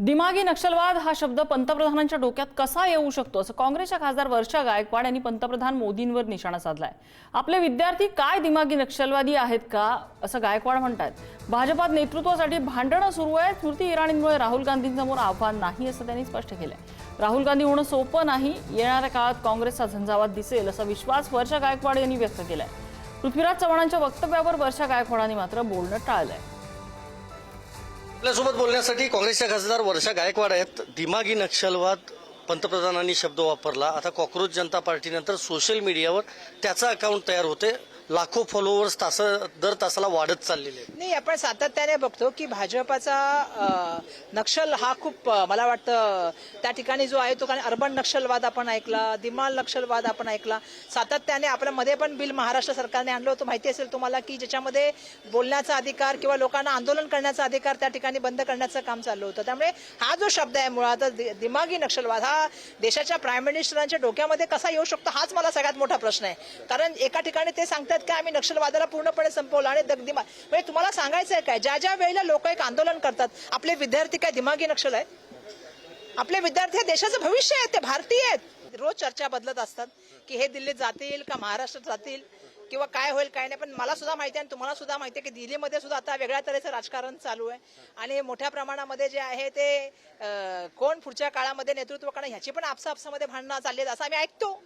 दिमागी नक्षलवाद हा शब्द पंतप्रधानांच्या डोक्यात कसा येऊ शकतो असं काँग्रेसच्या खासदार वर्षा गायकवाड यांनी पंतप्रधान मोदींवर निशाणा साधलाय। आपले विद्यार्थी काय दिमागी नक्षलवादी आहेत का असं गायकवाड म्हणतात। भाजपात नेतृत्वासाठी भांडणं सुरू आहेत। स्मृती इराणींमुळे राहुल गांधींसमोर आव्हान नाही असं त्यांनी स्पष्ट केलंय। राहुल गांधी होणं सोपं नाही, येणाऱ्या काळात काँग्रेसचा झंझावात दिसेल असा विश्वास वर्षा गायकवाड यांनी व्यक्त केलाय। पृथ्वीराज चव्हाणांच्या वक्तव्यावर वर्षा गायकवाडांनी मात्र बोलणं टाळलंय। आपल्यासोबत बोलण्यासाठी काँग्रेसच्या खासदार वर्षा गायकवाड आहेत। दिमागी नक्षलवाद पंतप्रधानांनी शब्द वापरला। आता कॉक्रोच जनता पार्टीनंतर सोशल मीडियावर त्याचा अकाउंट तयार होते, लाखो फॉलोअर्स दर तासाला वाढत चाललेले आहेत। नाही, आपण सातत्याने बघतो की भाजपाचा नक्षल हा खूप मला वाटतं त्या ठिकाणी जो आहे तो कारण अर्बन नक्षलवाद आपण ऐकला, दिमाग नक्षलवाद आपण ऐकला। सातत्याने आपल्यामध्ये पण बिल महाराष्ट्र सरकारने आणलं होतं, माहिती असेल तुम्हाला, की ज्याच्यामध्ये बोलण्याचा अधिकार किंवा लोकांना आंदोलन करण्याचा अधिकार त्या ठिकाणी बंद करण्याचं काम चाललं होतं। त्यामुळे हा जो शब्द आहे मुळात दिमागी नक्षलवाद हा देशाच्या प्राईम मिनिस्टरांच्या डोक्यामध्ये कसा येऊ शकतो हाच मला सगळ्यात मोठा प्रश्न आहे। कारण एका ठिकाणी ते सांगतात की आम्ही नक्षलवादाला पूर्णपणे संपवलं आणि म्हणजे तुम्हाला सांगायचं आहे काय, ज्या ज्या वेळेला लोक एक आंदोलन करतात आपले विद्यार्थी काय दिमागी नक्षल आहे? आपले विद्यार्थी हे देशाचं भविष्य आहे, ते भारतीय आहेत। रोज चर्चा बदलत असतात की हे दिल्लीत जातील का महाराष्ट्रात जातील किंवा काय होईल काय नाही, पण मला सुद्धा माहिती आहे आणि तुम्हाला सुद्धा माहिती आहे की दिल्लीमध्ये सुद्धा आता वेगळ्या तऱ्हेचं राजकारण चालू आहे आणि मोठ्या प्रमाणामध्ये जे आहे ते कोण पुढच्या काळामध्ये नेतृत्व करणार ह्याची पण आपसामध्ये भांडणं चालली आहेत असं आम्ही ऐकतो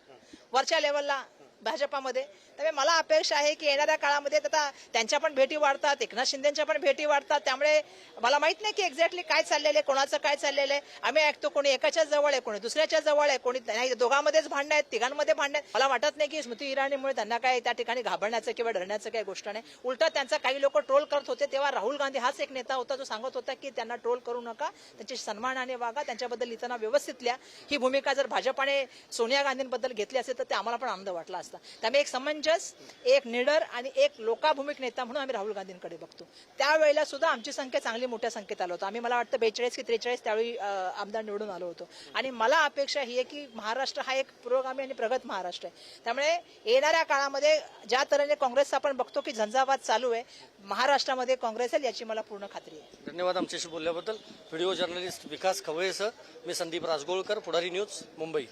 वरच्या लेवलला भाजपामध्ये। त्यामुळे मला अपेक्षा आहे की येणाऱ्या काळामध्ये आता त्यांच्या पण भेटी वाढतात, एकनाथ शिंदेच्या पण भेटी वाढतात। त्यामुळे मला माहित नाही की एक्झॅक्टली काय चाललेलं आहे, कोणाचं काय चाललेलं आहे। आम्ही ऐकतो कोणी एकाच्या जवळ आहे, कोणी दुसऱ्याच्या जवळ आहे, कोणी नाही, दोघांमध्येच भांडणं आहेत, तिघांमध्ये भांडणं आहेत। मला वाटत नाही की स्मृती इराणीमुळे त्यांना काय त्या ठिकाणी घाबरण्याचं किंवा डरण्याचं काही गोष्ट नाही। उलटा त्यांचा काही लोक ट्रोल करत होते तेव्हा राहुल गांधी हाच एक नेता होता जो सांगत होता की त्यांना ट्रोल करू नका, त्यांची सन्मानाने वागा, त्यांच्याबद्दल लिहिताना व्यवस्थित लिहा। ही भूमिका जर भाजपाने सोनिया गांधींबद्दल घेतली असेल तर ते आम्हाला पण आनंद वाटला असता। त्यामुळे एक समंजस, एक निडर आणि एक लोकाभिमुख नेता म्हणून आम्ही राहुल गांधींकडे बघतो। त्यावेळेला सुद्धा आमची संख्या चांगली मोठ्या संख्येत आलो होतो। आम्ही मला वाटतं 42 की 43 त्यावेळी आमदार निवडून आलो होतो आणि मला अपेक्षा ही आहे की महाराष्ट्र हा एक पुरोगामी आणि प्रगत महाराष्ट्र आहे। त्यामुळे येणाऱ्या काळामध्ये ज्या तऱ्हेने काँग्रेसचा आपण बघतो की झंझावात चालू आहे, महाराष्ट्रामध्ये काँग्रेस येईल याची मला पूर्ण खात्री आहे। धन्यवाद आमच्याशी बोलल्याबद्दल। व्हिडिओ जर्नलिस्ट विकास खवळेसह मी संदीप राजगोळकर, पुढारी न्यूज, मुंबई।